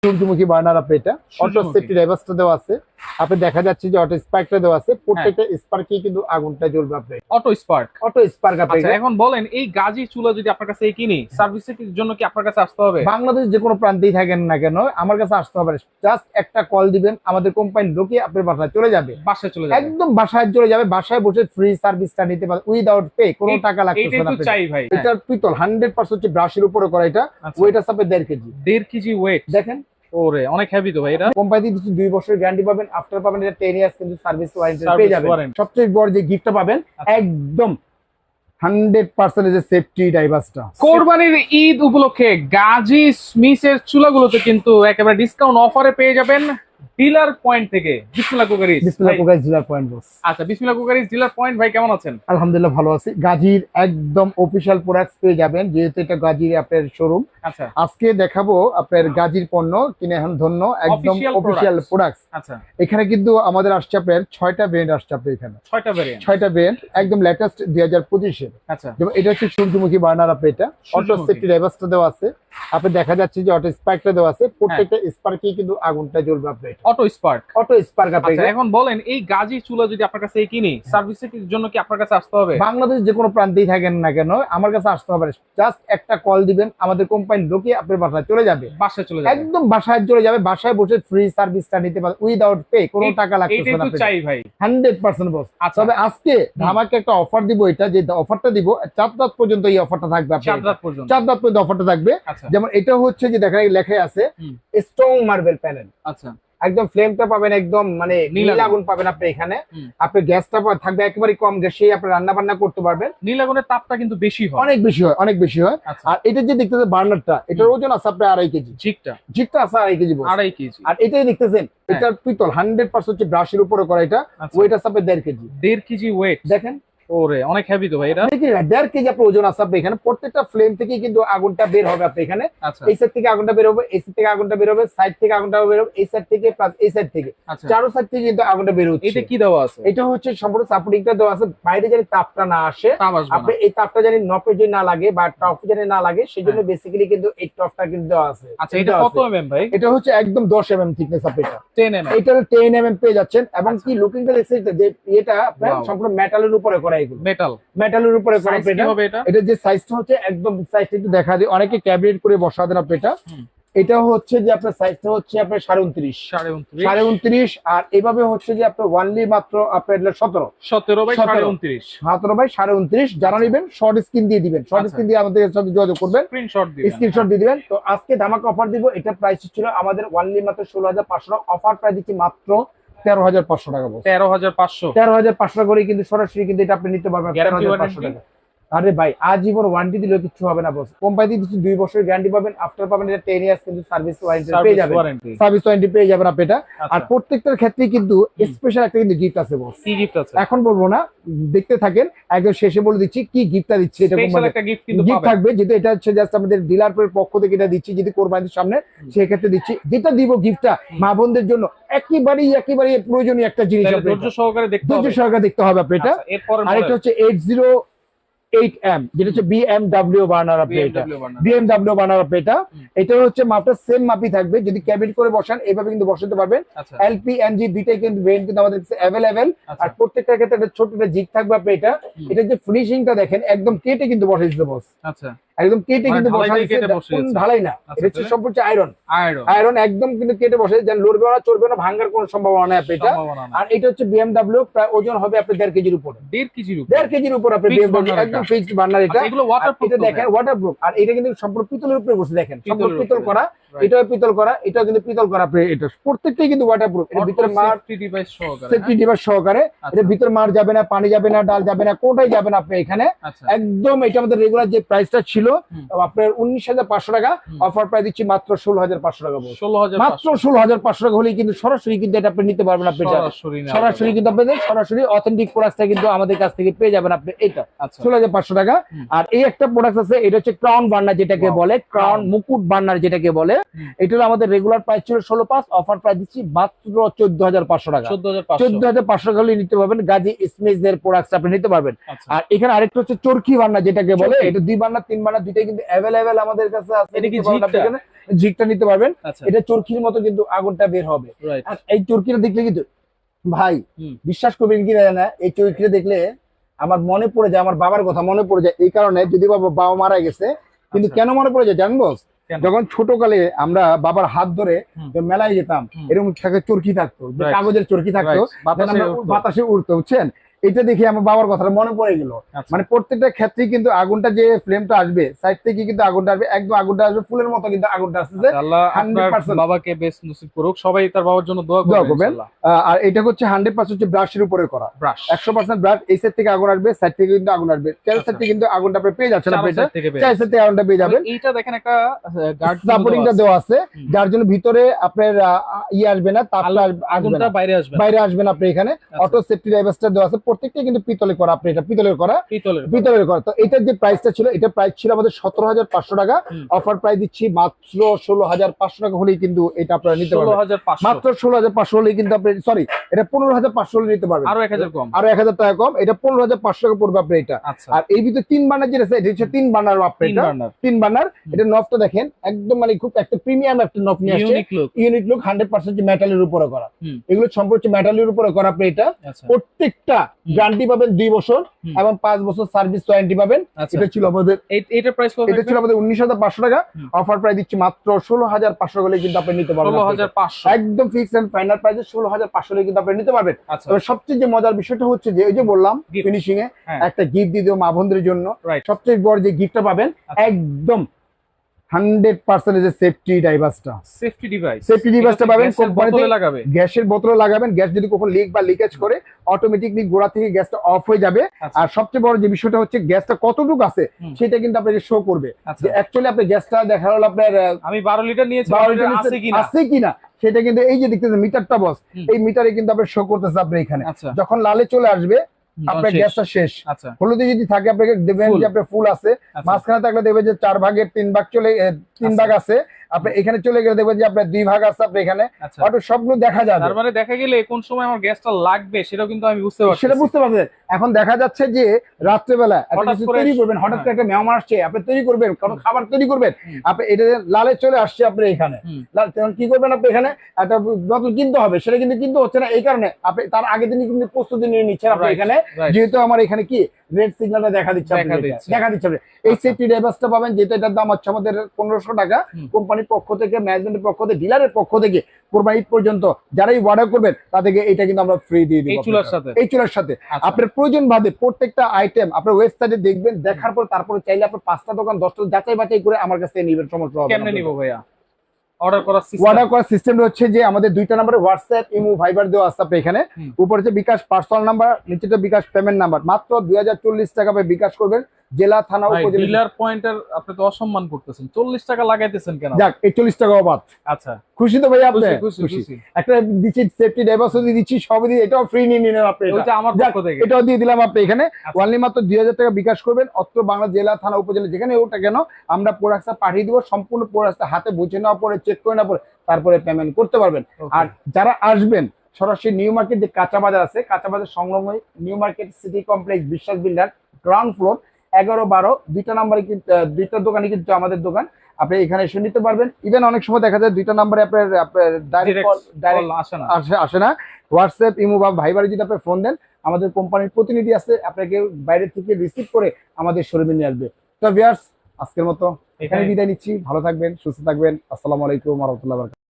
সূর্যমুখী বার্নার আপনি এটা অটো সেফটি ডাইভার্সটা দেওয়া আছে। আপনি দেখা যাচ্ছে যে অটো স্পার্কটা দেওয়া আছে, প্রত্যেকটা স্পার্কে কিন্তু আগুনটা জ্বলবে। আপনি অটো স্পার্ক আপনি এখন বলেন এই গাজী চুলা যদি আপনার কাছে কিনি সার্ভিসের জন্য কি আপনার কাছে আসতে হবে? বাংলাদেশ যে কোনো প্রান্তেই থাকেন না কেন আমার কাছে আসতে হবে। জাস্ট একটা কল দিবেন, আমাদের কোম্পানির লোকে আপনার বাসায় চলে যাবে। বাসায় চলে যাবে, একদম বাসায় চলে যাবে। বাসায় বসে ফ্রি সার্ভিসটা নিতে পারবে উইদাউট পে, কোনো টাকা লাগতেছে না। চাই ভাই, এটা পিতল 100% হচ্ছে ব্রাশের উপরে করা। এটা ওয়েট আছে 1.5 কেজি। 1.5 কেজি ওয়েট দেখেন। ওরে অনেক হেভি তো ভাই। এটা কোম্পানি দিচ্ছে 2 বছরের গ্যারান্টি পাবেন, আফটার পাবেন এটা 10 ইয়ার্স কিন্তু সার্ভিস ওয়ারেন্টি পেয়ে যাবেন। সবচেয়ে বড় যে গিফটটা পাবেন একদম 100% যে সেফটি ডাইভার্সটা। কোরবানির ঈদ উপলক্ষে গাজী স্মিথের চুলাগুলোতে কিন্তু একেবারে ডিসকাউন্ট অফারে পেয়ে যাবেন ডিলার পয়েন্ট থেকে। বিসমিল্লাহ কুকারিজ ডিলার পয়েন্ট বস। আচ্ছা, বিসমিল্লাহ কুকারিজ ডিলার পয়েন্ট ভাই, কেমন আছেন? আলহামদুলিল্লাহ ভালো আছি। গাজীর একদম অফিশিয়াল প্রোডাক্টস পেয়ে যাবেন, যেহেতু এটা গাজীর আপনার শোরুম। আচ্ছা, আজকে দেখাবো আপনার গাজীর পণ্য কিনে এখন ধন্য একদম অফিশিয়াল প্রোডাক্টস। আচ্ছা, এখানে কিন্তু আমাদের আসছে আপনার 6টা ব্র্যান্ড আসছে আপনার এখানে। 6টা ব্র্যান্ড একদম লেটেস্ট 2025 এর। আচ্ছা, যেমন এটা হচ্ছে সূর্যমুখী বার্নার আপনি এটা অটো সেফটি ডাইভার্সটা দেওয়া আছে। আপনি দেখা যাচ্ছে যে অটো স্পার্কটা দেওয়া আছে, প্রত্যেকটা স্পার্কে কিন্তু আগুনটা জ্বলবে। আপনি অটো স্পার্ক আপনি এখন বলেন এই গাজী চুলা যদি আপনার কাছে কিনি সার্ভিসের জন্য কি আপনার কাছে আসতে হবে? বাংলাদেশ যে কোনো প্রান্তেই থাকেন না কেন আমার কাছে আসতে হবে। জাস্ট একটা কল দিবেন, আমাদের কোম্পানির লোকে আপনার বাসায় চলে যাবে। বাসায় চলে যাবে, একদম বাসায় চলে যাবে। বাসায় বসে ফ্রি সার্ভিসটা নিতে পারবে উইদাউট পে, কোনো টাকা লাগতেছে না। চাই ভাই 100% বস। তবে আজকে ধামাকে একটা অফার দিব। এটা যে অফারটা দিব 4 রাত পর্যন্ত এই অফারটা থাকবে। 4 রাত পর্যন্ত অফারটা থাকবে। যেমন এটা হচ্ছে যে দেখা লেখা আছে স্ট্রং মার্বেল প্যানেল। আচ্ছা, একদম ফ্লেমটা পাবেন একদম মানে নীল আগুন পাবেন আপনি এখানে। আপনি গ্যাসটা থাকবে একেবারে কম গ্যাসে আপনি রান্না বান্না করতে পারবেন। নীল আগুনের তাপটা কিন্তু বেশি হয়, অনেক বেশি হয়। আর এটা যে দেখতেছেন বার্নারটা, এটার ওজন আছে আপনার 2.5 কেজি। জিকটা আছে 2.5 কেজি। 2.5 কেজি। আর এটাই দেখতেছেন এটা পিতল 100% হচ্ছে ব্রাশের উপরে করা। এটা ওয়েট আছে আপনার 1.5 কেজি। 1.5 কেজি ওয়েট দেখেন। ওরে অনেক হেভি তো ভাই। এটা 1.5 কেজি আপনার ওজন আছে আপনি এখানে। প্রত্যেকটা ফ্লেম থেকে কিন্তু আগুনটা বের হবে আপনি এখানে। এই সাইড থেকে আগুনটা বের হবে, এই সাইড থেকে আগুনটা বের হবে, সাইড থেকে আগুনটা বের হবে, এই সাইড থেকে প্লাস এই সাইড থেকে, চারো সাইড থেকে কিন্তু আগুনটা বের হচ্ছে। এটা কি দেওয়া আছে? এটা হচ্ছে সম্পূর্ণ সাপোর্টিংটা দেওয়া আছে, বাইরে জানি তাপটা না আসে। আপনি এই তাপটা জানি নপে যদি না লাগে বা টপ জানি না লাগে, সেজন্য বেসিক্যালি কিন্তু এই টপটা কিন্তু দেওয়া আছে। আচ্ছা, এটা কত এমএম ভাই? এটা হচ্ছে একদম 10 এমএম থিকনেস আপনি এটা 10 এমএম। এটা 10 এমএম পেয়ে যাচ্ছেন। এবং কি লুকিংটা দেখছেন যে এটা আপনার সম্পূর্ণ মেটালের উপরে করা। এগুলো মেটালের উপরে করা। এটা যে সাইজটা হচ্ছে একদম সাইজটা একটু দেখা দিই। অনেকে ক্যাবিনেট করে বসা দেন আপনি এটা। এটা হচ্ছে যে আপনার সাইজটা হচ্ছে আপনার 29.5। আর এভাবে হচ্ছে যে আপনার ওয়ানলি মাত্র আপনার 17 বাই 29.5। যারা নেবেন শর্ট স্ক্রিন দিয়ে দিবেন, শর্ট স্ক্রিন দিয়ে আমাদের সাথে যোগাযোগ করবেন, স্ক্রিনশট দিয়ে দিবেন। তো আজকে ধামাকা অফার দিব। এটা প্রাইস ছিল আমাদের ওয়ানলি মাত্র 16,500 টাকা। অফার প্রাইস দিচ্ছি মাত্র 13,500 টাকা। 13,500 টাকা করে কিন্তু সরাসরি কিন্তু এটা আপনি নিতে পারবেন 13,500 টাকা। আরে ভাই আজীবন ওয়ারেন্টি দিলেও কিছু হবে না বস। কোম্পানি দিচ্ছে 2 বছরের গ্যারান্টি পাবেন, আফটার পাবেন এটা 10 ইয়ার্স কিন্তু সার্ভিস ওয়ারেন্টি পেয়ে যাবেন। সার্ভিস ওয়ারেন্টি পেয়ে যাবেন আপনি এটা। আর প্রত্যেকটার ক্ষেত্রে কিন্তু স্পেশাল একটা কিন্তু গিফট আছে বস। কি গিফট আছে এখন বলবো না, দেখতে থাকেন, একদম শেষে বলে দিচ্ছি কি গিফটটা দিচ্ছি। এটা স্পেশাল একটা গিফট কিন্তু গিফট থাকবে, যেটা এটা হচ্ছে জাস্ট আমাদের ডিলারের পক্ষ থেকে এটা দিচ্ছি। যদি কোরবানির সামনে সেই ক্ষেত্রে দিচ্ছি, যেটা দিব গিফটটা মা বোনদের জন্য একেবারেই প্রয়োজনীয় একটা জিনিস। ধৈর্য সহকারে দেখতে হবে আপনি এটা। আর এটা হচ্ছে 808M, যেটা হচ্ছে BMW বার্নার আপনি এটা। BMW বার্নার আপনি এটা। এটা হচ্ছে মাপটা সেম মাপই থাকবে। যদি ক্যাবিনেট করে বসান এভাবে কিন্তু বসাতে পারবেন। LP NG দুইটাই কিন্তু ভেরিয়েন্ট কিন্তু আমাদের কাছে अवेलेबल। আর প্রত্যেকটার ক্ষেত্রে একটা ছোট একটা জিগ থাকবে আপনি এটা। এটা যে ফিনিশিংটা দেখেন একদম কেটে কিন্তু বসাই দিতে বস। আচ্ছা, একদম কেটে কিন্তু বসাই দিতে, ঢালাই না। এটা হচ্ছে সম্পূর্ণ আয়রন একদম কিন্তু কেটে বসে যেন লড়বে না, চড়বে না, ভাঙার কোনো সম্ভাবনা নেই আপনি এটা। আর এটা হচ্ছে BMW, প্রায় ওজন হবে আপনার 1.5 কেজির উপরে। 1.5 কেজির উপর আপনি BMW একদম ফিক্সড বার্নার এটা। এটা দেখেন ওয়াটারপ্রুফ। আর এটা কিন্তু সম্পূর্ণ পিতলের উপরে বসে দেখেন, সম্পূর্ণ পিতল করা। এটাও পিতল করা, এটাও কিন্তু পিতল করা আপনি এটা। প্রত্যেকটাই কিন্তু ওয়াটারপ্রুফ। এর ভিতরে মার সেফটি ডিভাইস সহকারে। এর ভিতরে মার যাবে না, পানি যাবে না, ডাল যাবে না, কোনটাই যাবে না আপনি এখানে। একদম এটা আমাদের রেগুলার যে প্রাইসটা ছিল আপনার 19,500 টাকা, অফার প্রাইস দিচ্ছি মাত্র 16,500 টাকা। মাত্র 16,500 টাকা হলেই কিন্তু সরাসরি কিন্তু এটা আপনি নিতে পারবেন। আপনি সরাসরি কিন্তু আপনাদের সরাসরি অথেন্টিক প্রোডাক্টটা কিন্তু আমাদের কাছ থেকে পেয়ে যাবেন আপনি এটা 16,500 টাকা। আর এই একটা প্রোডাক্ট আছে, এটা হচ্ছে ক্রাউন বার্নার যেটাকে বলে, ক্রাউন মুকুট বার্নার যেটাকে বলে। এটার আমাদের রেগুলার প্রাইস ছিল 16,500, অফার প্রাইস দিচ্ছি মাত্র 14,500 টাকা। 14,500 টাকা হলে নিতে পারবেন গাজী স্মিথ এর প্রোডাক্ট আপনি নিতে পারবেন। আর এখানে আরেকটা হচ্ছে চরকি বার্নার যেটাকে বলে। এটা 2 বার্নার 3 বার্নার না, দুইটাই কিন্তু অ্যাভেলেবেল আমাদের কাছে আছে। এটা কি জিগটা নিতে পারবেন। আচ্ছা, এটা চরকির মতো কিন্তু আগুনটা বের হবে। রাইট। আর এই চরকিটা দেখলে কিন্তু ভাই বিশ্বাস করবেন কি না, এই চরকিটা দেখলে আমার মনে পড়ে যায়, আমার বাবার কথা মনে পড়ে যায়। এই কারণে, যদি বাবা মারা গেছে, কিন্তু কেন মনে পড়ে যায় জানবো? যখন ছোটকালে আমরা বাবার হাত ধরে মেলায় যেতাম, এরকম চরকি থাকতো, কাগজের চরকি থাকতো, বাতাসে উড়তো, বুঝছেন? এটা দেখে আমার বাবার কথাটা মনে পড়ে গেল। মানে প্রত্যেকটা ক্ষেত্রে কিন্তু আগুনটা যে ফ্লেমটা আসবে সাইড থেকে কিন্তু আগুনটা আসবে, একদম আগুনটা আসবে ফুলের মতো কিন্তু আগুনটা আসছে। আল্লাহ আপনার বাবাকে বেস্ট নসিব করুক, সবাই তার বাবার জন্য দোয়া করবেন। আর এটা হচ্ছে 100% হচ্ছে ব্রাশের উপরে করা, 100% ব্রাশ। এই সাইড থেকে আগুন আসবে, সাইড থেকে কিন্তু আগুন আসবে, চার সাইড থেকে কিন্তু আগুনটা আপনি পেয়ে যাচ্ছেন, আপনি চার সাইড থেকে আগুনটা পেয়ে যাবেন। এইটা দেখেন একটা গার্ড সাপোর্টিংটা দেওয়া আছে, যার জন্য ভিতরে আপনার আসবে না, তাপটা আগুনটা বাইরে আসবে না। আপনি এখানে অটো সেফটি ডাইভার্সটা দেওয়া আছে, প্রত্যেকটা কিন্তু পিতলে করা। আপনি এটা পিতলের করা। তো এটার যে প্রাইসটা ছিল, এটা প্রাইস ছিল আমাদের 17,500 টাকা। অফার প্রাইস দিচ্ছি মাত্র 16,500 টাকা হলেই কিন্তু এটা আপনারা নিতে পারবেন। মাত্র 16,500 হলেই কিন্তু আপনি, সরি, এটা 15,500 হলে নিতে পারবেন। আরো 1,000 কম, আরো 1,000 টাকা কম। এটা 15,500 টাকা পড়বে আপনি এটা। আর এই ভিতরে 3 বার্নার যেটা আছে, এটা হচ্ছে 3 বার্নার। আপনি এটা 3 বার্নার। এটা নবটা দেখেন, একদম মানে খুব একটা প্রিমিয়াম একটা নব নিয়ে আসছে, ইউনিক লুক, 100% মেটালের উপরে করা। এগুলো সম্পূর্ণ মেটালের উপরে করা। আপনি এটা প্রত্যেকটা গ্যারান্টি পাবেন 2 বছর এবং 5 বছর সার্ভিস ওয়ারেন্টি পাবেন। এটা ছিল আমাদের, এটার প্রাইস কত? এটা ছিল আমাদের 19,500 টাকা। অফার প্রাইস দিচ্ছি মাত্র 16,500 হলে কিন্তু আপনি নিতে পারবেন। 16,500 একদম ফিক্সড এন্ড ফাইনাল প্রাইসে 16,500 হলে কিন্তু আপনি নিতে পারবেন। তবে সবচেয়ে যে মজার বিষয়টা হচ্ছে যে, ওই যে বললাম ফিনিশিং এ একটা গিফট দিয়ে দিও মা বোনদের জন্য। সবচেয়ে বড় যে গিফটটা পাবেন, একদম 100% সেফটি ডিভাইসটা, সেফটি ডিভাইসটা পাবেন। কোম্পানিতে গ্যাসের বোতলে লাগাবেন, গ্যাস যদি কখনো লিক বা লিকেজ করে অটোমেটিকলি গোড়া থেকে গ্যাসটা অফ হয়ে যাবে। আর সবচেয়ে বড় যে বিষয়টা হচ্ছে, গ্যাসটা কতটুকু আছে সেটা কিন্তু আপনাকে শো করবে। যে অ্যাকচুয়ালি আপনি গ্যাসটা দেখা হলো আপনার, আমি 12 লিটার নিয়েছি, 12 লিটার আছে কিনা সেটা কিন্তু এই যে দেখতেছেন মিটারটা বস, এই মিটারে কিন্তু আপনার শো করতেছে। আপনি এখানে যখন লালে চলে আসবে আপনার গ্যাসটা শেষ। হলুদে যদি থাকে আপনাকে দেবেন যে আপনার ফুল আছে, মাঝখানে থাকলে দেখবেন যে 4 ভাগের 3 ভাগ 3 ভাগ আছে। আপনি এখানে চলে গেলে দেখবেন যে আপনার 2 ভাগ আছে। আপনি এখানে অটো সবগুলো দেখা যাবে। তার মানে দেখা গেলে কোন সময় আমার গ্যাসটা লাগবে সেটাও কিন্তু আমি বুঝতে পারছি। সেটা বুঝতে পারছেন। এখন দেখা যাচ্ছে যে রাত্রেবেলা তৈরি করবেন, হঠাৎ করে একটা মেহমান আসছে, আপনি তৈরি করবেন, কারণ খাবার তৈরি করবেন, আপনি এটা লালে চলে আসছে আপনি এখানে, তখন কি করবেন? আপনি এখানে একটা বোতল কিনতে হবে, সেটা কিন্তু হচ্ছে না। এই কারণে আপনি তার আগের দিনই কিন্তু প্রস্তুতি নিয়ে নিচ্ছেন। আপনি এখানে যেহেতু আমার এখানে কি রেড সিগন্যালটা দেখা দিচ্ছে। এই সেফটি ডিভাইসটা পাবেন, যেটা এটার দাম হচ্ছে আমাদের 1,500 টাকা। কোম্পানির পক্ষ থেকে, ম্যানেজমেন্টের পক্ষ থেকে, ডিলারের পক্ষ থেকে কোরবানি ঈদ পর্যন্ত যারাই অর্ডার করবেন তাদেরকে এটা কিন্তু আমরা ফ্রি দিয়ে দিব এই চুলার সাথে। আপনার প্রয়োজন বাদে প্রত্যেকটা আইটেম আপনার ওয়েবসাইটে দেখবেন, দেখার পর তারপরে চাইলে আপনার 5টা দোকান 10টা যাচাই বাছাই করে আমার কাছে নেবেন, সমস্যা হবে না। কেমনে নিব ভাইয়া? অর্ডার করার সিস্টেম হচ্ছে যে আমাদের 2টা নাম্বারে হোয়াটসঅ্যাপ, ইমো, ভাইবার দেওয়া আছে। আপনি এখানে উপরে হচ্ছে বিকাশ পার্সোনাল নাম্বার, নিচেটা বিকাশ পেমেন্ট নাম্বার। মাত্র 2040 টাকা বিকাশ করবেন। জেলা, থানা, উপজেলা। ডিলার পয়েন্টের আপনি তো অসম্মান করতেছেন, 40 টাকা লাগাইতেছেন কেন? যাক, এই 40 টাকা বাদ। আচ্ছা, খুশি তো ভাই? আপনি খুশি? একটা দিচ্ছি সেফটি ডিভাইস দিচ্ছি, সবই দিয়ে, এটাও ফ্রি নিয়ে নিলেন আপনি। এটা আমার পক্ষ থেকে এটাও দিয়ে দিলাম আপনি এখানে। অনলি মাত্র 2000 টাকা বিকাশ করবেন। অত্র বাংলা জেলা, থানা, উপজেলা যেখানে ওটা কেন, আমরা প্রোডাক্টটা পাঠিয়ে দিব। সম্পূর্ণ প্রোডাক্টটা হাতে বুঝে নেওয়ার পরে, চেক করে নেওয়ার পরে তারপরে পেমেন্ট করতে পারবেন। আর যারা আসবেন সরাসরি নিউ মার্কেট যে কাঁচা বাজার আছে, কাঁচা বাজার সংলগ্ন নিউ মার্কেট সিটি কমপ্লেক্স, বিশ্বাস বিল্ডার, গ্রাউন্ড ফ্লোর 11-12 2টা নাম্বারে কিন্তু 2টা দোকানে কিন্তু আমাদের দোকান। আপনি এখানে এসে নিতে পারবেন। ইভেন অনেক সময় দেখা যায় 2টা নাম্বারে আপনার ডাইরেক্ট আসে না। হোয়াটসঅ্যাপ, ইমো বা ভাইবারে যদি আপনি ফোন দেন, আমাদের কোম্পানির প্রতিনিধি আছে, আপনাকে বাইরে থেকে রিসিভ করে আমাদের শোরুমে নিয়ে আসবে। তো ভিউয়ার্স, আজকের মতো এখানে বিদায় নিচ্ছি। ভালো থাকবেন, সুস্থ থাকবেন। আসসালামু আলাইকুম ওয়া রাহমাতুল্লাহি ওয়া বারাকাতুহু।